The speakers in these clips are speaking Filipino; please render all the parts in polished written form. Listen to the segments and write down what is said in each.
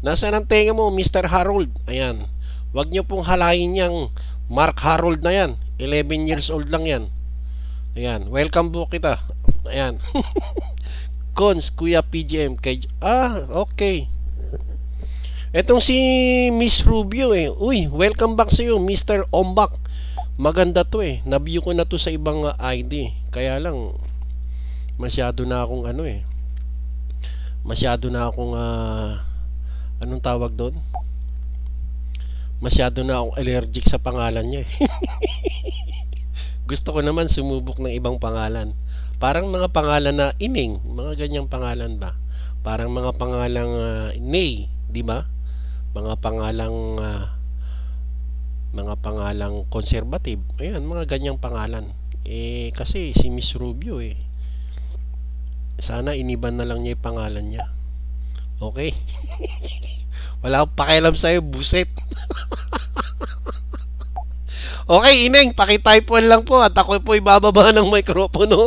Nasaan ang tenga mo, Mr. Harold? Ayan. Huwag nyo pong halayin yung Mark Harold na yan. 11 years old lang yan. Ayan. Welcome po kita. Ayan. Cons, Kuya PGM. Okay. Etong si Miss Rubio eh. Uy, welcome back sa iyo, Mr. Ombak. Maganda to eh. Naview ko na to sa ibang ID. Kaya lang, masyado na akong anong tawag doon? Masyado na akong allergic sa pangalan niya eh. Gusto ko naman sumubok ng ibang pangalan. Parang mga pangalan na Ining, mga ganyang pangalan ba? Parang mga pangalang Nay, di ba? Mga pangalang conservative. Ayan, mga ganyang pangalan. Kasi si Miss Rubio sana iniban na lang niya yung pangalan niya. Okay? Wala akong pakialam sa'yo, buset. Okay, Ineng, pakitypeon lang po at ako po ibababa ng mikropono.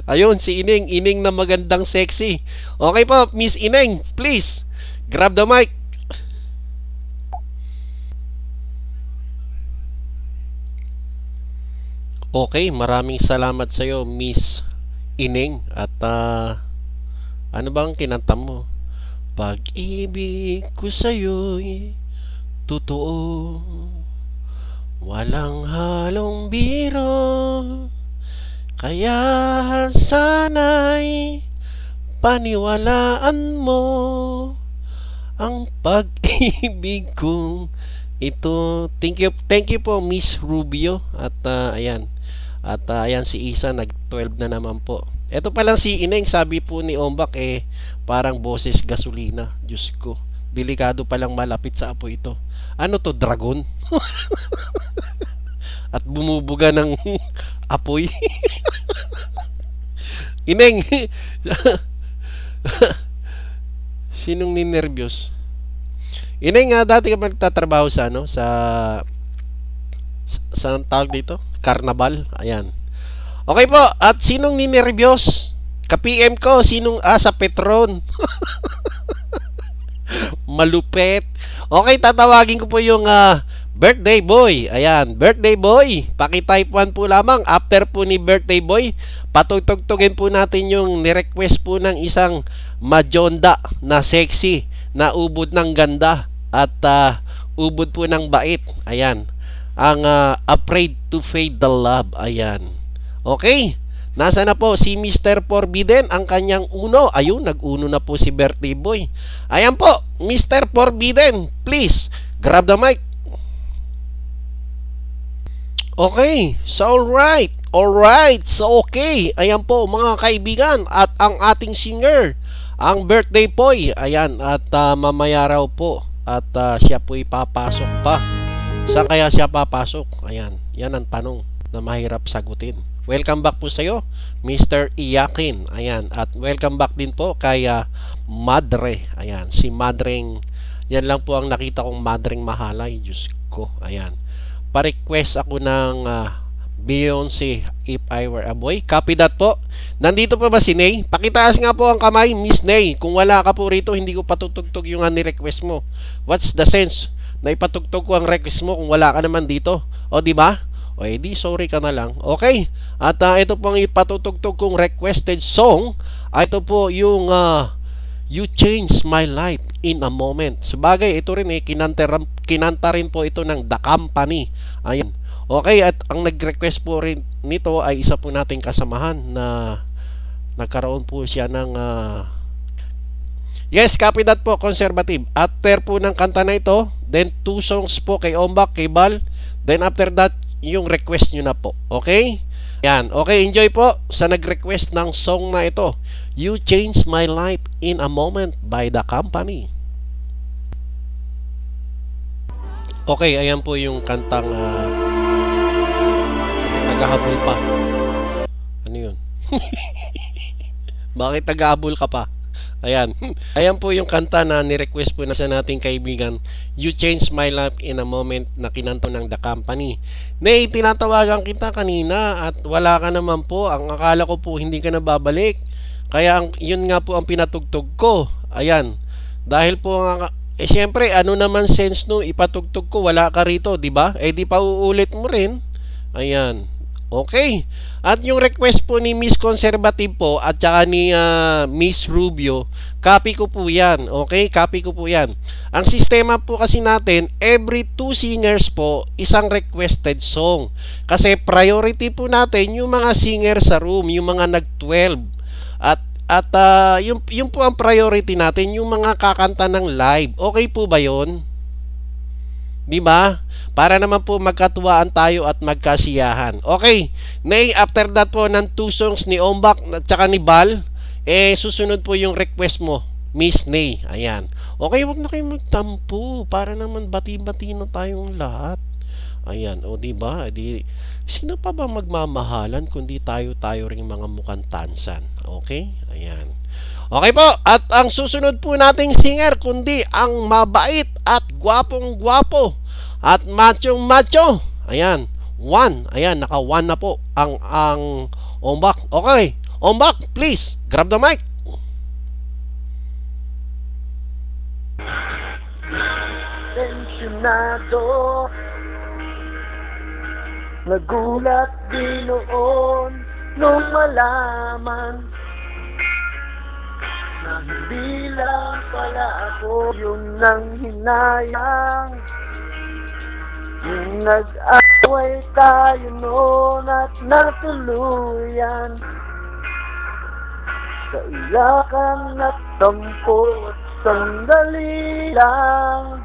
Ayun, si Ineng na magandang sexy. Okay po, Miss Ineng, please, grab the mic. Okay, maraming salamat sa iyo, Miss Ineng. At ano bang kinanta mo? Pag-ibig ko sa'yo'y totoo, walang halong biro, kaya sana'y paniwalaan mo ang pag-ibig kong ito. Thank you po, Miss Rubio. At ayan. At ayan si Isa, nag-12 na naman po. Ito pa lang si Ineng, sabi po ni Ombak parang boses gasolina. Diyos ko, delikado palang malapit sa apoy ito. Ano to, dragon? At bumubuga ng apoy. Ineng, sinong ninervyos? Ineng, dati ka magtatrabaho sa saan tawag dito? Carnival. Ayan. Okay po, at sinong ninervyos? Ka-PM ko, sinong sa Petron? Malupet. Okay, tatawagin ko po yung birthday boy. Ayan, birthday boy. Paki-type 1 po lamang. After po ni birthday boy, patugtugtugin po natin yung ni-request po ng isang majonda na sexy, na ubod ng ganda at ubod po ng bait. Ayan. Ang afraid to fade the love. Ayan. Okay. Nasa na po si Mr. Forbidden, ang kanyang uno. Ayun, nag-uno na po si birthday boy. Ayan po, Mr. Forbidden, please, grab the mic. Okay, so alright, so okay. Ayan po mga kaibigan, at ang ating singer, ang birthday boy. Ayan, at mamaya raw po, at siya po ipapasok pa. Saan kaya siya papasok? Ayan, yan ang tanong na mahirap sagutin. Welcome back po sa iyo, Mr. Iyakin. Ayan, at welcome back din po kay Madre. Ayan, si Madreng, yan lang po ang nakita kong Madreng Mahalay. Diyos ko, ayan. Pa-request ako ng Beyonce, If I Were a Boy. Copy that po. Nandito pa ba si Ney? Pakitaas nga po ang kamay, Miss Ney. Kung wala ka po rito, hindi ko patutugtog yung ni-request mo. What's the sense na ipatugtog ko ang request mo kung wala ka naman dito? O, di ba? O, edi sorry ka na lang. Okay? At ito po ang ipatutugtog kong requested song. Ito po yung You Changed My Life in a Moment. Sabagay, ito rin kinanta rin po ito ng The Company. Ayan. Okay, at ang nag-request po rin nito ay isa po nating kasamahan na nagkaroon po siya ng yes, copy that po, conservative. After po ng kanta na ito, then 2 songs po kay Ombak, kay Bal. Then after that, yung request nyo na po. Okay? Yan. Okay, enjoy po sa nag-request ng song na ito. You Changed My Life in a Moment by The Company. Okay, ayan po yung kantang naghahabol pa. Ano yun? Bakit naghahabol ka pa? Ayan. Ayan po yung kanta na ni-request po na sa nating kaibigan. You Changed My Life in a Moment na kinanto ng The Company. Nay, tinatawagan kita kanina at wala ka naman po. Ang akala ko po hindi ka na babalik. Kaya yun nga po ang pinatugtog ko. Ayan. Dahil po siyempre, ano naman sense nung ipatugtog ko, wala ka rito, di ba? Di pa uulit mo rin. Ayan. Okay. At yung request po ni Miss Conservative po at saka ni Miss Rubio, copy ko po yan. Okay? Copy ko po yan. Ang sistema po kasi natin, every 2 singers po, isang requested song. Kasi priority po natin yung mga singer sa room, yung mga nag-12. At yung po ang priority natin, yung mga kakanta ng live. Okay po ba yon? Di ba? Para naman po magkatuwaan tayo at magkasiyahan. Okay. Nay, after that po ng 2 songs ni Ombak at saka ni Bal, susunod po yung request mo, Miss Nay. Ayan. Okay, wag na kayong magtampo para naman bati-bati na tayong lahat. Ayan, o di ba? Sino pa ba magmamahalan kundi tayo ring mga mukhang tansan? Okay? Ayan. Okay po, at ang susunod po nating singer kundi ang mabait at gwapong-gwapo at machong-macho. Ayan, 1. Ayan, naka 1 na po ang Ombak. Okay, Ombak, please, grab the mic. Tensyonado, nagulat din noon nung malaman na hindi lang pala ako yung nang hinayang. Yung nag-away tayo noon at natuluyan sa iyakan at tampo at sandali lang.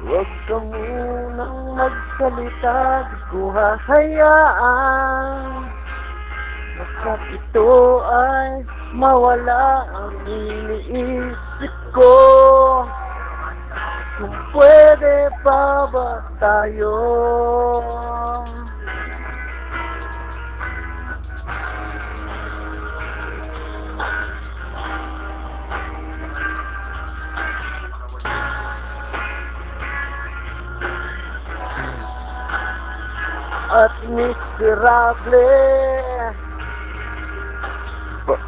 Huwag ka munang magsalita, di ko hahayaan basta ito ay mawala ang iniisip ko. Kung pwede pa ba tayo? At miserable,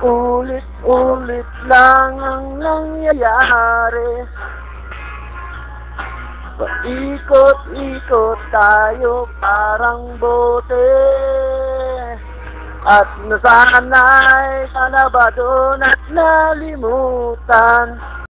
paulit-ulit lang ang nangyayari. Paikot-ikot tayo parang bote at nasanay sa labadon at nalimutan